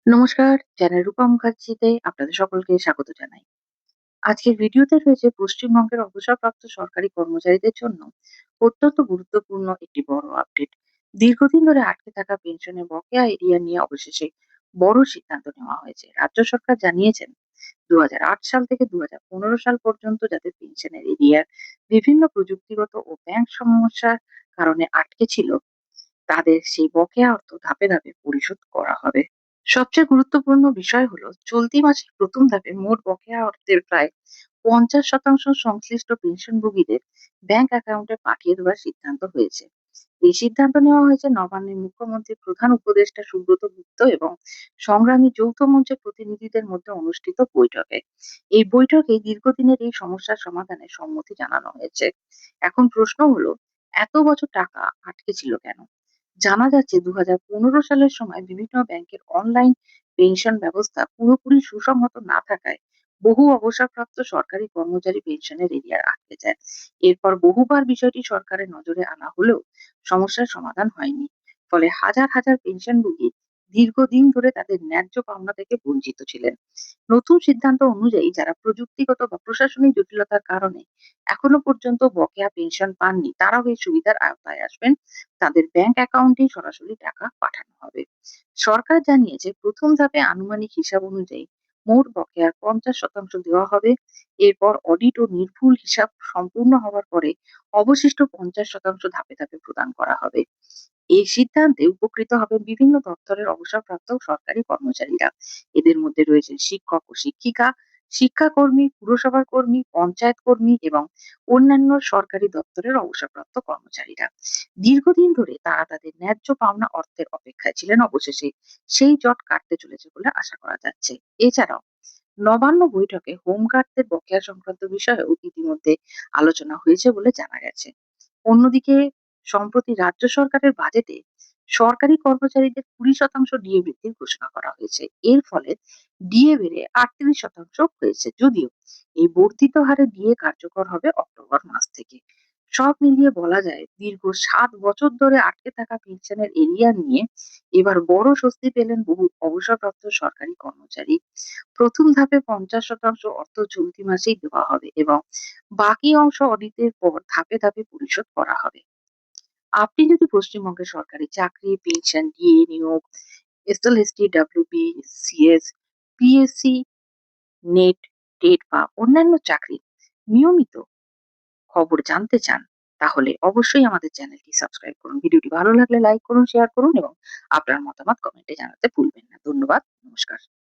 নমস্কার, চ্যানেল রূপা মুখার্জিতে আপনাদের সকলকে স্বাগত জানাই। আজকের ভিডিওতে রয়েছে পশ্চিমবঙ্গের অবসরপ্রাপ্ত সরকারি কর্মচারীদের জন্য অত্যন্ত গুরুত্বপূর্ণ একটি বড় আপডেট। দীর্ঘদিন ধরে আটকে থাকা পেনশনের বকেয়া এরিয়া নিয়ে অবশেষে বড় সিদ্ধান্ত নেওয়া হয়েছে। রাজ্য সরকার জানিয়েছেন ২০০৮ সাল থেকে ২০১৫ সাল পর্যন্ত যাদের পেনশনের এরিয়ার বিভিন্ন প্রযুক্তিগত ও ব্যাংক সমস্যার কারণে আটকে ছিল, তাদের সেই বকেয়া অর্থ ধাপে ধাপে পরিশোধ করা হবে। সবচেয়ে গুরুত্বপূর্ণ বিষয় হলো চলতি মাসের প্রথম ধাপে মোট বকেয়া অর্থের প্রায় ৫০% সংশ্লিষ্ট পেনশনভোগীদের ব্যাংক অ্যাকাউন্টে পাঠিয়ে দেওয়ার সিদ্ধান্ত হয়েছে। এই সিদ্ধান্ত নেওয়া হয়েছে নবান্নের মুখ্যমন্ত্রীর প্রধান উপদেষ্টা সুব্রত গুপ্ত এবং সংগ্রামী যৌথ মঞ্চের প্রতিনিধিদের মধ্যে অনুষ্ঠিত বৈঠকে। এই বৈঠকে দীর্ঘদিনের এই সমস্যার সমাধানে সম্মতি জানানো হয়েছে। এখন প্রশ্ন হলো, এত বছর টাকা আটকে ছিল কেন? জানা যাচ্ছে ২০১৫ সালের সময় বিভিন্ন ব্যাংকের অনলাইন পেনশন ব্যবস্থা পুরোপুরি সুসংহত না থাকায় বহু অবসরপ্রাপ্ত সরকারি কর্মচারী পেনশনের এরিয়ার আটকে যায়। এরপর বহুবার বিষয়টি সরকারের নজরে আনা হলেও সমস্যার সমাধান হয়নি। ফলে হাজার হাজার পেনশনভোগী দীর্ঘদিন ধরে তাদের ন্যায্য পাওনা থেকে বঞ্চিত ছিলেন। নতুন সিদ্ধান্ত অনুযায়ী যারা প্রযুক্তিগত বা প্রশাসনিক জটিলতার কারণে এখনো পর্যন্ত বকেয়া পেনশন পাননি, তারাও এই সুবিধার আওতায় আসবেন। তাদের ব্যাংক অ্যাকাউন্টেই সরাসরি টাকা পাঠানো হবে। সরকার জানিয়েছে প্রথম ধাপে আনুমানিক হিসাব অনুযায়ী মোট বকেয়ার ৫০% দেওয়া হবে। এরপর অডিট ও নির্ভুল হিসাব সম্পূর্ণ হওয়ার পরে অবশিষ্ট ৫০% ধাপে ধাপে প্রদান করা হবে। এই সিদ্ধান্তে উপকৃত হবেন বিভিন্ন দপ্তরের অবসরপ্রাপ্ত সরকারি কর্মচারীরা। এদের মধ্যে রয়েছেন শিক্ষক ও শিক্ষিকা, শিক্ষাকর্মী, পুরসভার কর্মী, পঞ্চায়েত কর্মী এবং অন্যান্য সরকারি দপ্তরের অবসরপ্রাপ্ত কর্মচারীরা। দীর্ঘদিন ধরে তারা তাদের ন্যায্য পাওনা অর্থের অপেক্ষায় ছিলেন। অবশেষে সেই জট কাটতে চলেছে বলে আশা করা যাচ্ছে। এছাড়াও নবান্ন বৈঠকে হোমগার্ডদের বকেয়া সংক্রান্ত বিষয়েও ইতিমধ্যে আলোচনা হয়েছে বলে জানা গেছে। অন্যদিকে সম্প্রতি রাজ্য সরকারের বাজেটে সরকারি কর্মচারীদের ২০% ডিএ বৃদ্ধির ঘোষণা করা হয়েছে। এর ফলে ডিএ বেড়ে ৩৮% হয়েছে। যদিও এই বর্ধিত হারে ডিএ কার্যকর হবে অক্টোবর মাস থেকে। সব মিলিয়ে বলা যায় দীর্ঘ ৭ বছর ধরে আটকে থাকা পেনশনের এরিয়া নিয়ে এবার বড় স্বস্তি পেলেন বহু অবসরপ্রাপ্ত সরকারি কর্মচারী। প্রথম ধাপে ৫০% অর্থ চলতি মাসেই দেওয়া হবে এবং বাকি অংশ অডিটের পর ধাপে ধাপে পরিশোধ করা হবে। আপনি যদি পশ্চিমবঙ্গের সরকারি চাকরি, পেনশন, ডিএ, নিয়োগ, SLST, WB, CS, PSC, net, TET বা অন্যান্য চাকরির নিয়মিত খবর জানতে চান, তাহলে অবশ্যই আমাদের চ্যানেলটি সাবস্ক্রাইব করুন। ভিডিওটি ভালো লাগলে লাইক করুন, শেয়ার করুন এবং আপনার মতামত কমেন্টে জানাতে ভুলবেন না। ধন্যবাদ। নমস্কার।